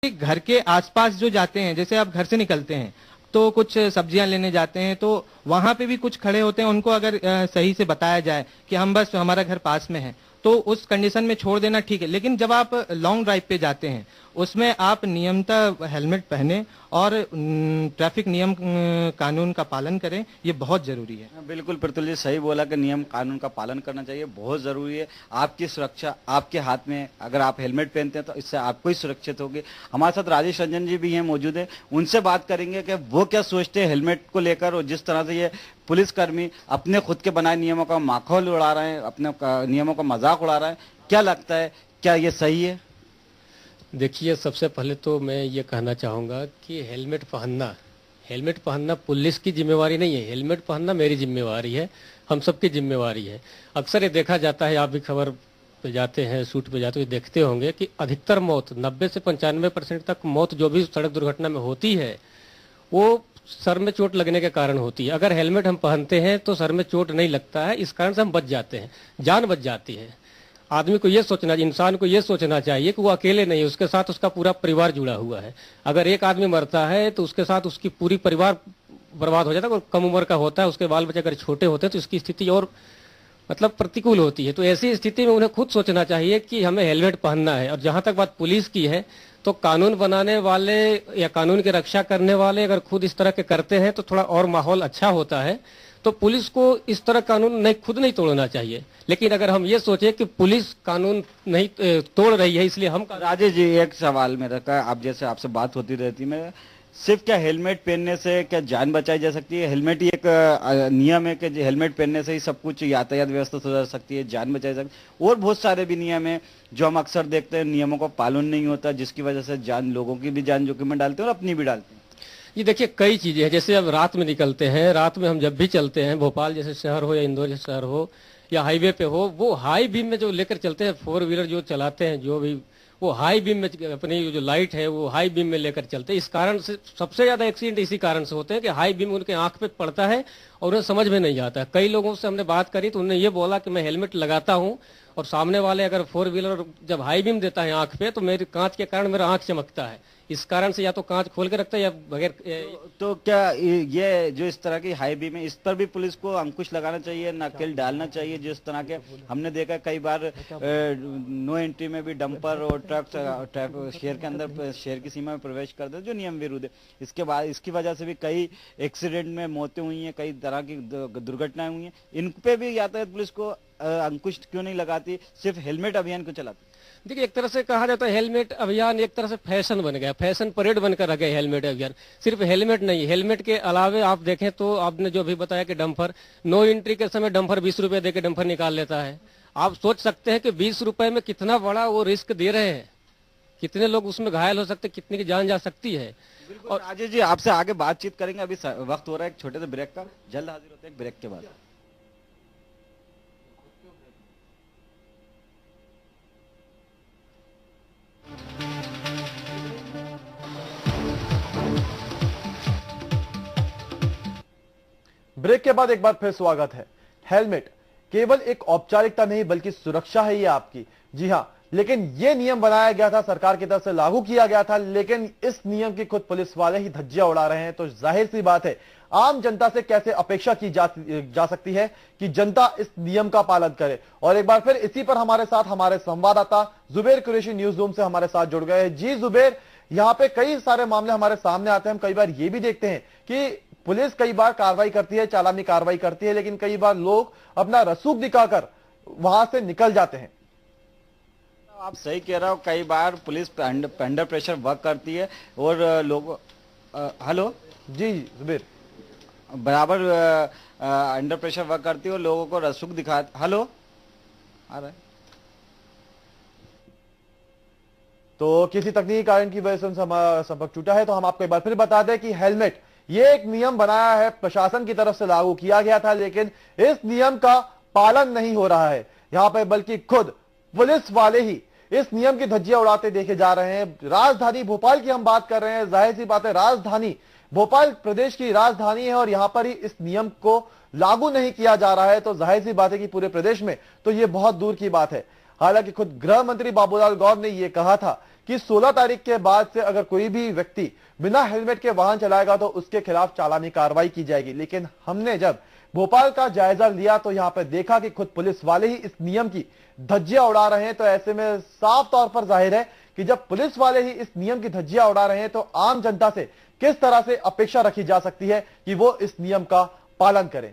घर के आसपास जो जाते हैं, जैसे आप घर से निकलते हैं तो कुछ सब्जियां लेने जाते हैं, तो वहां पे भी कुछ खड़े होते हैं, उनको अगर सही से बताया जाए कि हम बस हमारा घर पास में है, तो उस कंडीशन में छोड़ देना ठीक है। लेकिन जब आप लॉन्ग ड्राइव पे जाते हैं, उसमें आप नियमतः हेलमेट पहने और ट्रैफिक नियम कानून का पालन करें, ये बहुत जरूरी है। बिल्कुल प्रतुल जी सही बोला कि नियम कानून का पालन करना चाहिए, बहुत जरूरी है। आपकी सुरक्षा आपके हाथ में है। अगर आप हेलमेट पहनते हैं तो इससे आपको ही सुरक्षित होगी। हमारे साथ राजेश रंजन जी भी हैं, मौजूद है, उनसे बात करेंगे कि वो क्या सोचते हैं हेलमेट को लेकर, और जिस तरह से ये पुलिसकर्मी अपने खुद के बनाए नियमों का माखौल उड़ा रहे हैं, अपने नियमों का मजाक उड़ा रहे हैं, क्या लगता है, क्या ये सही है? देखिए, सबसे पहले तो मैं ये कहना चाहूँगा कि हेलमेट पहनना पुलिस की जिम्मेवारी नहीं है। हेलमेट पहनना मेरी जिम्मेवारी है, हम सबकी जिम्मेवारी है। अक्सर ये देखा जाता है, आप भी खबर पे जाते हैं, शूट पे जाते हुए देखते होंगे कि अधिकतर मौत 90 से 95% तक मौत जो भी सड़क दुर्घटना में होती है वो सर में चोट लगने के कारण होती है। अगर हेलमेट हम पहनते हैं तो सर में चोट नहीं लगता है, इस कारण से हम बच जाते हैं, जान बच जाती है। आदमी को ये सोचना, इंसान को ये सोचना चाहिए कि वो अकेले नहीं, उसके साथ उसका पूरा परिवार जुड़ा हुआ है। अगर एक आदमी मरता है तो उसके साथ उसकी पूरी परिवार बर्बाद हो जाता है। और कम उम्र का होता है, उसके बाल बच्चे अगर छोटे होते हैं तो इसकी स्थिति और मतलब प्रतिकूल होती है। तो ऐसी स्थिति में उन्हें खुद सोचना चाहिए कि हमें हेलमेट पहनना है। और जहां तक बात पुलिस की है, तो कानून बनाने वाले या कानून की रक्षा करने वाले अगर खुद इस तरह के करते हैं तो थोड़ा और माहौल अच्छा होता है। तो पुलिस को इस तरह कानून खुद नहीं तोड़ना चाहिए। लेकिन अगर हम ये सोचे कि पुलिस कानून नहीं तोड़ रही है इसलिए हम। राजेश जी, एक सवाल मेरा का, आप जैसे आपसे बात होती रहती है, सिर्फ क्या हेलमेट पहनने से क्या जान बचाई जा सकती है? हेलमेट ही एक नियम है कि हेलमेट पहनने से ही सब कुछ यातायात व्यवस्था सुधर सकती है, जान बचाई जा सकती है। और बहुत सारे भी नियम है जो हम अक्सर देखते हैं, नियमों का पालन नहीं होता, जिसकी वजह से जान, लोगों की भी जान जोखिम में डालते हैं और अपनी भी डालते हैं। ये देखिए, कई चीजें हैं। जैसे अब रात में निकलते हैं, रात में हम जब भी चलते हैं, भोपाल जैसे शहर हो या इंदौर जैसे शहर हो या हाईवे पे हो, वो हाई बीम में जो लेकर चलते हैं, 4 व्हीलर जो चलाते हैं, जो भी वो हाई बीम में अपनी जो लाइट है वो हाई बीम में लेकर चलते हैं। इस कारण से सबसे ज्यादा एक्सीडेंट इसी कारण से होते हैं कि हाई बीम उनके आंख पे पड़ता है और उन्हें समझ में नहीं आता है। कई लोगों से हमने बात करी तो उन्होंने ये बोला कि मैं हेलमेट लगाता हूं और सामने वाले अगर 4 व्हीलर जब हाई बीम देता है आंख पे तो मेरे कांच के कारण मेरा आंख चमकता है। इस कारण से या तो कांच खोल के रखता है या बगैर। तो क्या ये जो इस तरह की हाई बीम है, इस पर भी पुलिस को अंकुश लगाना चाहिए, नकेल डालना चाहिए? जिस तरह के हमने देखा कई बार नो एंट्री में भी डंपर और ट्रक शहर के अंदर, शहर की सीमा में प्रवेश करते हैं, जो नियम विरुद्ध है। इसके बाद इसकी वजह से भी कई एक्सीडेंट में मौतें हुई हैं, कई तरह की दुर्घटनाएं हुई हैं। इन पे भी यातायात पुलिस को अंकुश क्यों नहीं लगाती, सिर्फ हेलमेट अभियान क्यों चलाती? देखिए, एक तरह से कहा जाता है हेलमेट अभियान एक तरह से फैशन बन गया, फैशन परेड बनकर रह गया हेलमेट अभियान। सिर्फ हेलमेट नहीं, हेलमेट के अलावे आप देखें तो आपने जो भी बताया कि डंपर, नो एंट्री के समय डंपर 20 रुपए देकर डंपर निकाल लेता है। आप सोच सकते हैं कि 20 रुपए में कितना बड़ा वो रिस्क दे रहे हैं, कितने लोग उसमें घायल हो सकते, कितने की जान जा सकती है। और राजेश जी, आपसे आगे बातचीत करेंगे, अभी वक्त हो रहा है एक छोटे से ब्रेक का, जल्द हाजिर होते हैं एक ब्रेक के बाद। ब्रेक के बाद एक बार फिर स्वागत है। हेलमेट केवल एक औपचारिकता नहीं बल्कि सुरक्षा है ये आपकी। जी हां, लेकिन ये नियम बनाया गया था, सरकार की तरफ से लागू किया गया था, लेकिन इस नियम की खुद पुलिस वाले ही धज्जियां उड़ा रहे हैं। तो जाहिर सी बात है, आम जनता से कैसे अपेक्षा की जा सकती है कि जनता इस नियम का पालन करे। और एक बार फिर इसी पर हमारे साथ हमारे संवाददाता जुबेर कुरैशी न्यूज रूम से हमारे साथ जुड़ गए हैं। जी जुबेर, यहाँ पे कई सारे मामले हमारे सामने आते हैं, हम कई बार ये भी देखते हैं कि पुलिस कई बार कार्रवाई करती है, चालानी कार्रवाई करती है, लेकिन कई बार लोग अपना रसूख दिखाकर वहां से निकल जाते हैं। आप सही कह रहे हो, कई बार पुलिस अंडर प्रेशर वर्क करती है और लोग हेलो जी जुबेर, बराबर अंडर प्रेशर वर्क करती है और लोगों को रसूख दिखा। हेलो आ रहा है तो किसी तकनीकी कारण की वजह से उनसे हमारा संपर्क टूटा है। तो हम आपको एक बार फिर बता दें कि हेलमेट ये एक नियम बनाया है, प्रशासन की तरफ से लागू किया गया था, लेकिन इस नियम का पालन नहीं हो रहा है यहां पर, बल्कि खुद पुलिस वाले ही इस नियम की धज्जियां उड़ाते देखे जा रहे हैं। राजधानी भोपाल की हम बात कर रहे हैं, जाहिर सी बात है राजधानी भोपाल प्रदेश की राजधानी है और यहां पर ही इस नियम को लागू नहीं किया जा रहा है। तो जाहिर सी बात है कि पूरे प्रदेश में तो यह बहुत दूर की बात है। हालांकि खुद गृह मंत्री बाबूलाल गौर ने यह कहा था कि 16 तारीख के बाद से अगर कोई भी व्यक्ति बिना हेलमेट के वाहन चलाएगा तो उसके खिलाफ चालानी कार्रवाई की जाएगी। लेकिन हमने जब भोपाल का जायजा लिया तो यहां पर देखा कि खुद पुलिस वाले ही इस नियम की धज्जियां उड़ा रहे हैं। तो ऐसे में साफ तौर पर जाहिर है कि जब पुलिस वाले ही इस नियम की धज्जियां उड़ा रहे हैं तो आम जनता से किस तरह से अपेक्षा रखी जा सकती है कि वो इस नियम का पालन करें।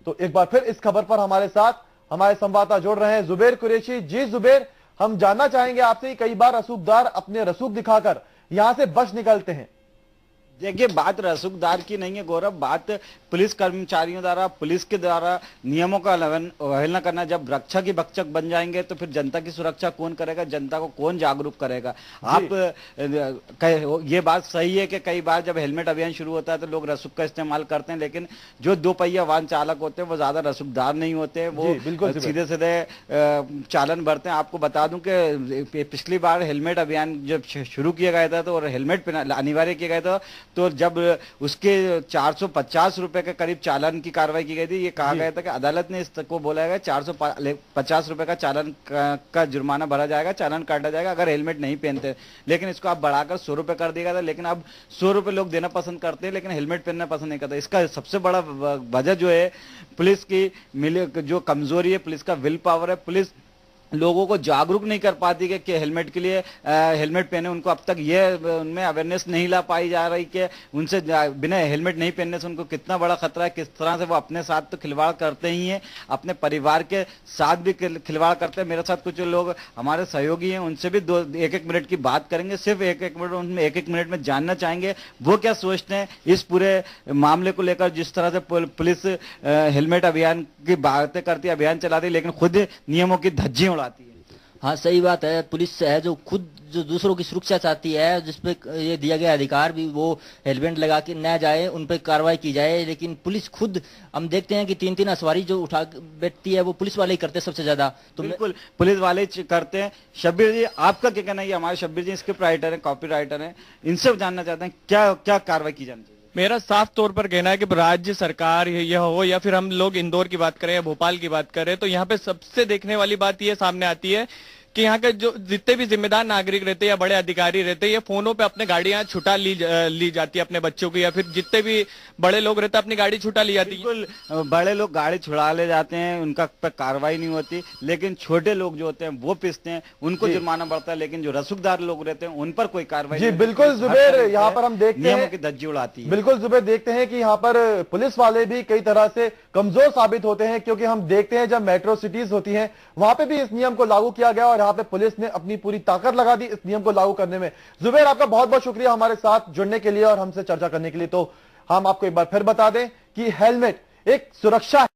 तो एक बार फिर इस खबर पर हमारे साथ हमारे संवाददाता जोड़ रहे हैं जुबेर कुरैशी। जी जुबेर, हम जानना चाहेंगे आपसे, कई बार रसूखदार अपने रसूख दिखाकर यहां से बच निकलते हैं। देखिए, बात रसूखदार की नहीं है गौरव, बात पुलिस कर्मचारियों द्वारा, पुलिस के द्वारा नियमों का अवहेलना करना। जब रक्षा की भक्षक बन जाएंगे तो फिर जनता की सुरक्षा कौन करेगा, जनता को कौन जागरूक करेगा। आप ये बात सही है कि कई बार जब हेलमेट अभियान शुरू होता है तो लोग रसूख का इस्तेमाल करते हैं, लेकिन जो 2 पहिया वाहन चालक होते हैं वो ज्यादा रसूखदार नहीं होते, वो सीधे सीधे चालन भरते हैं। आपको बता दूं कि पिछली बार हेलमेट अभियान जब शुरू किया गया था तो हेलमेट अनिवार्य किया गया था, तो जब उसके 450 रुपए के करीब चालान की कार्रवाई की गई थी। ये कहा गया था कि अदालत ने इसको बोला गया 450 रुपए का चालान का जुर्माना भरा जाएगा, चालान काटा जाएगा अगर हेलमेट नहीं पहनते। लेकिन इसको आप बढ़ाकर 100 रुपए कर दिया गया था। लेकिन अब 100 रुपए लोग देना पसंद करते हैं लेकिन हेलमेट पहनना पसंद नहीं करते। इसका सबसे बड़ा वजह जो है पुलिस की जो कमजोरी है, पुलिस का विल पावर है। पुलिस लोगों को जागरूक नहीं कर पाती कि हेलमेट के लिए हेलमेट पहने। उनको अब तक ये उनमें अवेयरनेस नहीं ला पाई जा रही कि उनसे बिना हेलमेट नहीं पहनने से उनको कितना बड़ा खतरा है, किस तरह से वो अपने साथ तो खिलवाड़ करते ही हैं, अपने परिवार के साथ भी खिलवाड़ करते हैं। मेरे साथ कुछ लोग हमारे सहयोगी हैं, उनसे भी 1-1 मिनट की बात करेंगे। सिर्फ 1-1 मिनट, उनमें 1-1 मिनट में जानना चाहेंगे वो क्या सोचते हैं इस पूरे मामले को लेकर। जिस तरह से पुलिस हेलमेट अभियान की बातें करती है, अभियान चलाती है, लेकिन खुद नियमों की धज्जियां उड़ाती है। हाँ, सही बात है। पुलिस है जो खुद जो दूसरों की सुरक्षा चाहती है, जिसपे ये दिया गया अधिकार भी वो हेलमेट लगा के न जाए, उन पर कार्रवाई की जाए। लेकिन पुलिस खुद हम देखते हैं कि 3-3 असवारी जो उठा बैठती है वो पुलिस वाले ही करते हैं सबसे ज्यादा। तो बिल्कुल पुलिस वाले करते हैं। शब्बीर जी, आपका क्या कहना है? हमारे शब्बीर जी स्क्रिप्ट राइटर हैं, कॉपी राइटर हैं, इनसे जानना चाहते हैं क्या क्या कार्रवाई की जानी चाहिए। मेरा साफ तौर पर कहना है कि राज्य सरकार यह हो या फिर हम लोग इंदौर की बात करें या भोपाल की बात करें, तो यहाँ पे सबसे देखने वाली बात ये सामने आती है कि यहाँ के जो जितने भी जिम्मेदार नागरिक रहते हैं या बड़े अधिकारी रहते हैं, ये फोनों पे अपने गाड़ियां छुटा ली जाती है अपने बच्चों की, या फिर जितने भी बड़े लोग रहते हैं अपनी गाड़ी छुटा ली जाती है। बिल्कुल, बड़े लोग गाड़ी छुड़ा ले जाते हैं, उनका पर कार्रवाई नहीं होती। लेकिन छोटे लोग जो होते हैं वो पिसते हैं, उनको जुर्माना बढ़ता है। लेकिन जो रसूखदार लोग रहते हैं उन पर कोई कार्रवाई जी बिल्कुल जुबेर, यहाँ पर हम देखते हैं नियमों की धज्जी उड़ाती है। बिल्कुल जुबेर, देखते हैं कि यहाँ पर पुलिस वाले भी कई तरह से कमजोर साबित होते हैं, क्योंकि हम देखते हैं जब मेट्रो सिटीज होती हैं वहां पे भी इस नियम को लागू किया गया और यहाँ पे पुलिस ने अपनी पूरी ताकत लगा दी इस नियम को लागू करने में। जुबेर, आपका बहुत बहुत शुक्रिया हमारे साथ जुड़ने के लिए और हमसे चर्चा करने के लिए। तो हम आपको एक बार फिर बता दें कि हेलमेट एक सुरक्षा है।